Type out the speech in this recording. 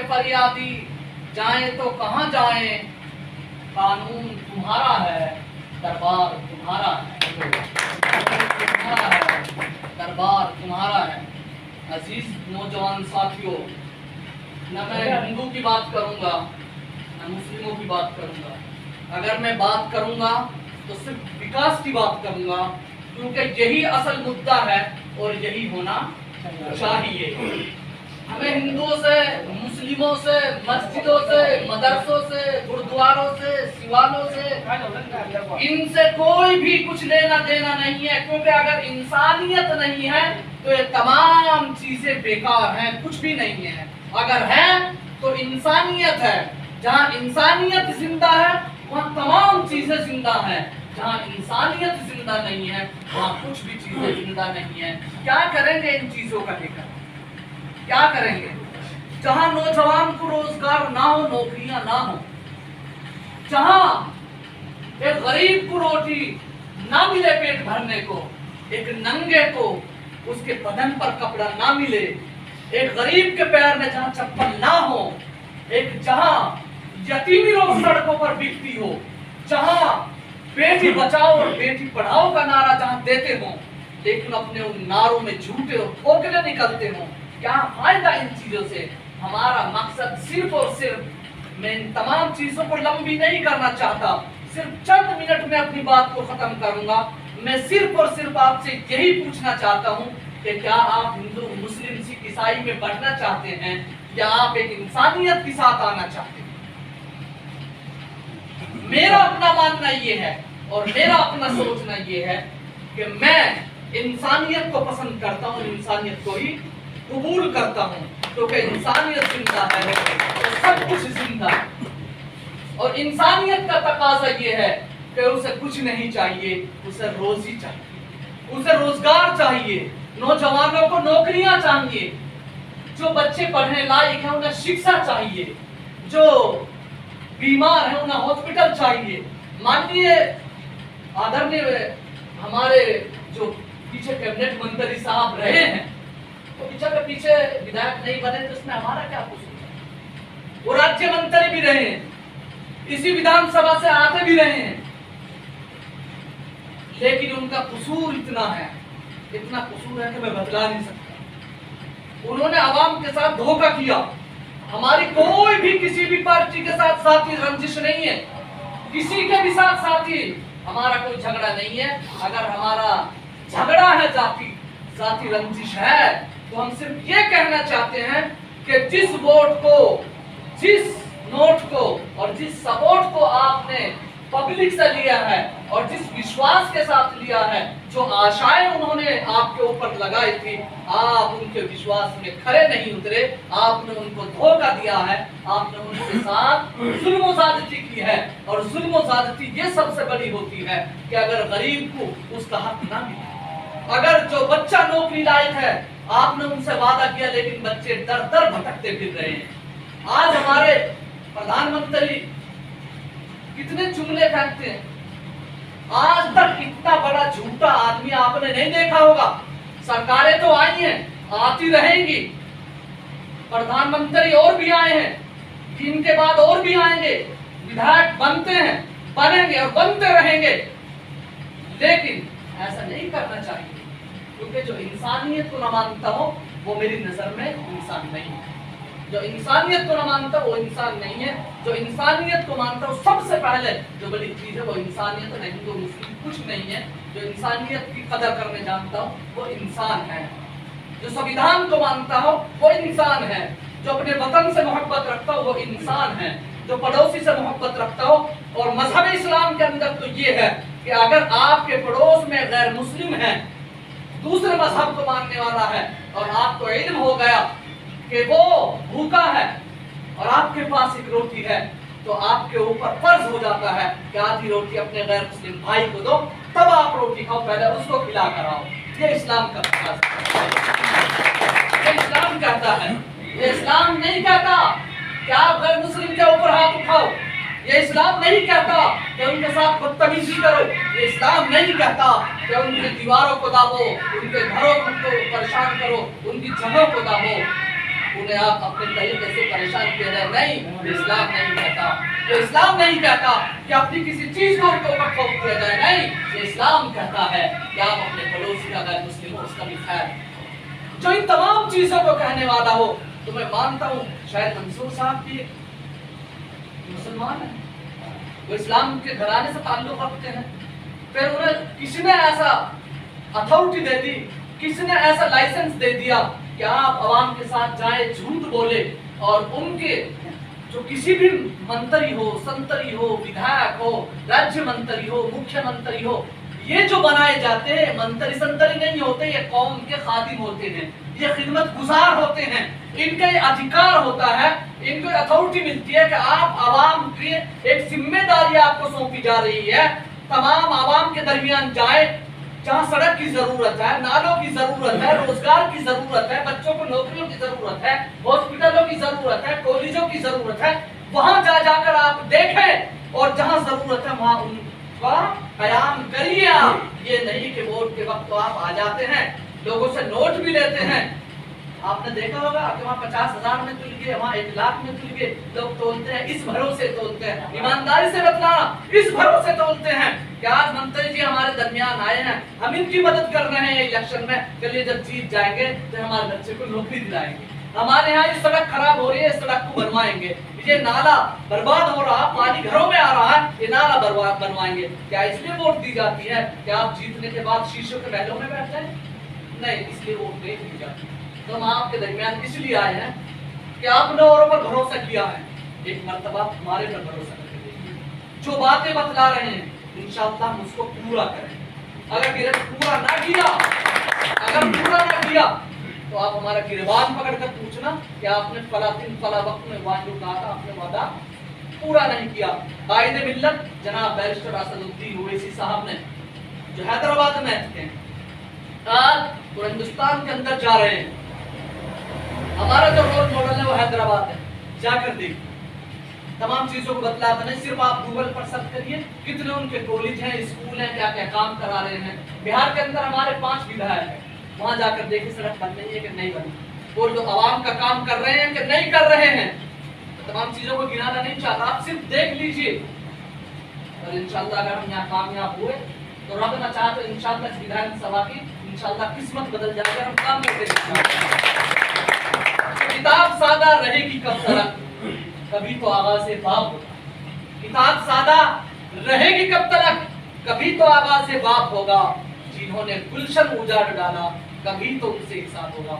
फरियादी जाएं तो कहाँ जाएं, कानून तुम्हारा है, दरबार तुम्हारा है, दरबार तुम्हारा है। अजीज नौजवान साथियों, न मैं हिंदू की बात करूंगा न मुस्लिमों की बात करूंगा। अगर मैं बात करूंगा तो सिर्फ विकास की बात करूंगा, क्योंकि यही असल मुद्दा है और यही होना चाहिए। हमें हिंदुओं से, मुस्लिमों से, मस्जिदों से, मदरसों से, गुरुद्वारों से, सिवानों से, इनसे कोई भी कुछ लेना देना नहीं है, क्योंकि अगर इंसानियत नहीं है तो ये तमाम चीजें बेकार हैं, कुछ भी नहीं है। अगर है तो इंसानियत है। जहाँ इंसानियत जिंदा है वहाँ तमाम चीजें जिंदा है। जहाँ इंसानियत जिंदा नहीं है वहाँ कुछ भी चीजें जिंदा नहीं है। क्या करेंगे इन चीजों का लेकर, क्या करेंगे? जहां नौजवान को रोजगार ना हो, नौकरियां ना हो, जहां एक गरीब को रोटी ना मिले पेट भरने को, एक नंगे को उसके बदन पर कपड़ा ना मिले, एक गरीब के पैर में जहां चप्पल ना हो, एक जहां यतीमी लोग सड़कों पर बिकती हो, जहां बेटी बचाओ और बेटी पढ़ाओ का नारा जहां देते हो, लेकिन अपने उन नारों में झूठे और खोखले निकलते हो, क्या फायदा इन चीजों से? हमारा मकसद सिर्फ और सिर्फ, मैं इन तमाम चीजों को लंबी नहीं करना चाहता, सिर्फ चंद मिनट में अपनी बात को खत्म करूंगा। मैं सिर्फ और सिर्फ आपसे यही पूछना चाहता हूं कि क्या आप हिंदू, मुस्लिम, सिख, ईसाई में बढ़ना चाहते हैं या आप एक इंसानियत के साथ आना चाहते हैं? मेरा अपना मानना ये है और मेरा अपना सोचना ये है कि मैं इंसानियत को पसंद करता हूं, इंसानियत को ही कबूल करता हूं, क्योंकि इंसानियत जिंदा है तो सब कुछ जिंदा है। और इंसानियत का तकाजा ये है कि उसे कुछ नहीं चाहिए, उसे रोजी चाहिए, उसे रोजगार चाहिए, नौजवानों को नौकरियां चाहिए, जो बच्चे पढ़ने लायक हैं उन्हें शिक्षा चाहिए, जो बीमार है उन्हें हॉस्पिटल चाहिए। माननीय आदरणीय हमारे जो पीछे कैबिनेट मंत्री साहब रहे हैं, तो पीछे विधायक नहीं बने तो इसमें हमारा क्या कसूर है? वो राज्य मंत्री भी रहे हैं, इसी विधानसभा से आते भी रहे हैं, लेकिन उनका कसूर इतना है, इतना कसूर है कि मैं बतला नहीं सकता। उन्होंने आवाम के साथ धोखा किया। हमारी कोई भी किसी भी पार्टी के साथ साथी रंजिश नहीं है, किसी के भी साथ साथी हमारा कोई झगड़ा नहीं है। अगर हमारा झगड़ा है जाति रंजिश है, तो हम सिर्फ ये कहना चाहते हैं कि जिस वोट को, जिस नोट को और जिस सपोर्ट को आपने पब्लिक से लिया है और जिस विश्वास के साथ लिया है, जो आशाएं उन्होंने आपके ऊपर लगाई थी, आप उनके विश्वास में खरे नहीं उतरे, आपने उनको धोखा दिया है, आपने उनके साथ जुल्म ज़्यादती की है। और जुल्म ज़्यादती ये सबसे बड़ी होती है कि अगर गरीब को उसका हक ना मिले, अगर जो बच्चा नौकरी लायक है, आपने उनसे वादा किया लेकिन बच्चे दर दर भटकते फिर रहे हैं। आज हमारे प्रधानमंत्री कितने जुमले फेंकते हैं, आज तक इतना बड़ा झूठा आदमी आपने नहीं देखा होगा। सरकारें तो आई हैं, आती रहेंगी, प्रधानमंत्री और भी आए हैं, इनके बाद और भी आएंगे, विधायक बनते हैं, बनेंगे और बनते रहेंगे, लेकिन ऐसा नहीं करना चाहिए, क्योंकि जो इंसानियत को न मानता हो वो मेरी नजर में इंसान नहीं है। जो इंसानियत को न मानता वो इंसान नहीं है। जो इंसानियत को मानता हो, सबसे पहले जो बड़ी चीज है वो इंसानियत है। हिंदू मुस्लिम कुछ नहीं है। जो इंसानियत की कदर करने जानता हो वो इंसान है। जो संविधान को मानता हो वो इंसान है। जो अपने वतन से मोहब्बत रखता हो वो इंसान है। जो पड़ोसी से मोहब्बत रखता हो, और मजहब इस्लाम के अंदर तो ये है कि अगर आपके पड़ोस में गैर मुस्लिम है, दूसरे मजहब को मानने वाला है, और आपको इल्म हो गया कि वो भूखा है और आपके पास एक रोटी है, तो आपके ऊपर फर्ज हो जाता है कि आधी रोटी अपने गैर मुस्लिम भाई को दो, तब आप रोटी खाओ, पहले उसको खिला कर आओ। ये इस्लाम का ये इस्लाम कहता है। ये इस्लाम नहीं कहता कि आप गैर मुस्लिम के ऊपर हाथ उठाओ। ये इस्लाम नहीं कहता कि उनके साथ बदतमीजी करो। ये इस्लाम नहीं कहता कि उनकी दीवारों को दाबो, उनके घरों को परेशान करो, उनकी जगहों को दाबो। उन्हें आप अपने तरीके से परेशान किया जाए। नहीं, इस्लाम नहीं कहता। ये इस्लाम नहीं कहता कि अपनी किसी चीज को उनके ऊपर खौफ किया जाए। नहीं, ये इस्लाम कहता है कि आप अपने पड़ोसी का अगर मुस्लिम हो उसका भी खैर। जो इन तमाम चीजों को कहने वाला हो, तो मैं मानता हूँ शायद मंसूर साहब भी मुसलमान है, वो इस्लाम के घराने से ताल्लुक रखते हैं। फिर उन्हें किसी ने ऐसा अथॉरिटी दे दी, किसी ने ऐसा लाइसेंस दे दिया कि आप आवाम के साथ जाए, झूठ बोले, और उनके जो किसी भी मंत्री हो, संतरी हो, विधायक हो, राज्य मंत्री हो, मुख्यमंत्री हो, ये जो बनाए जाते हैं मंत्री संतरी नहीं होते, ये कौम के खादिम होते हैं, ये खिदमत गुजार होते हैं। इनका अधिकार होता है, इनको अथॉरिटी मिलती है कि आप आवाम की एक जिम्मेदारी आपको सौंपी जा रही है, तमाम आवाम के दरमियान जाए, जहाँ सड़क की जरूरत है, नालों की जरूरत है, रोजगार की जरूरत है, बच्चों को नौकरियों की जरूरत है, हॉस्पिटलों की जरूरत है, कॉलेजों की जरूरत है, वहां जाकर आप देखें और जहां जरूरत है वहां उनका कयाम करिए। आप ये नहीं कि वोट के वक्त तो आप आ जाते हैं, लोगों से नोट भी लेते हैं। आपने देखा होगा कि वहाँ 50,000 में तुल गए, वहाँ 1 लाख में तुल गए, लोग तोलते हैं, इस भरोसे तोलते हैं। ईमानदारी से बतलाना, इस भरोसे तोलते हैं कि आज मंत्री जी हमारे दरमियान आए हैं, हम इनकी मदद कर रहे हैं इलेक्शन में, चलिए जब जीत जाएंगे तो हमारे बच्चे को नौकरी दिलाएंगे, हमारे यहाँ ये सड़क खराब हो रही है, इस सड़क को बनवाएंगे, ये नाला बर्बाद हो रहा, पानी घरों में आ रहा है, ये नाला बर्बाद बनवाएंगे। क्या इसलिए वोट दी जाती है कि आप जीतने के बाद शीशों के महलों में बैठ जाए? नहीं, इसलिए वोट नहीं दी जाती। तो हम आपके दरमियान इसलिए आए हैं कि आपने औरों पर भरोसा किया है, एक मर्तबा हमारे पर भरोसा करके देखिए, जो बातें बतला रहे हैं इंशाअल्लाह हम उसको पूरा करें। अगर पूरा ना किया तो आप हमारा गिरबान पकड़कर पूछना कि आपने फला दिन फला वक्त में वादा कहा था, आपने वादा पूरा नहीं किया। कायदे मिल्लत जनाब बैरिस्टर असदुद्दीन ओवैसी साहब ने जो हैदराबाद में थे, आज वो हिंदुस्तान के अंदर जा रहे हैं, हमारा जो रोल मॉडल है वो हैदराबाद है, जाकर देखिए, तमाम चीजों को बतलाता नहीं, सिर्फ आप गूगल पर सर्च करिए कितने उनके कॉलेज हैं, स्कूल हैं, क्या क्या काम करा रहे हैं। बिहार के अंदर हमारे 5 विधायक हैं, वहां जाकर देखिए सड़क बन रही है कि नहीं बनी, वो लोग आवाम का काम कर रहे हैं कि नहीं कर रहे हैं। तो तमाम चीजों को गिनाना नहीं चाहता, आप सिर्फ देख लीजिए, और इंशाअल्लाह अगर हम यहाँ कामयाब हुए तो रब ना चाहे तो इंशाअल्लाह इस विधानसभा की इंशाअल्लाह किस्मत बदल जाएगी, हम काम करते किताब सादा रहेगी कब तक, कभी तो आवाज से बाप होगा। किताब सादा रहेगी कब तक, कभी तो आवाज से बाप होगा। जिन्होंने गुलशन उजाड़ डाला, कभी तो उनसे हिसाब होगा।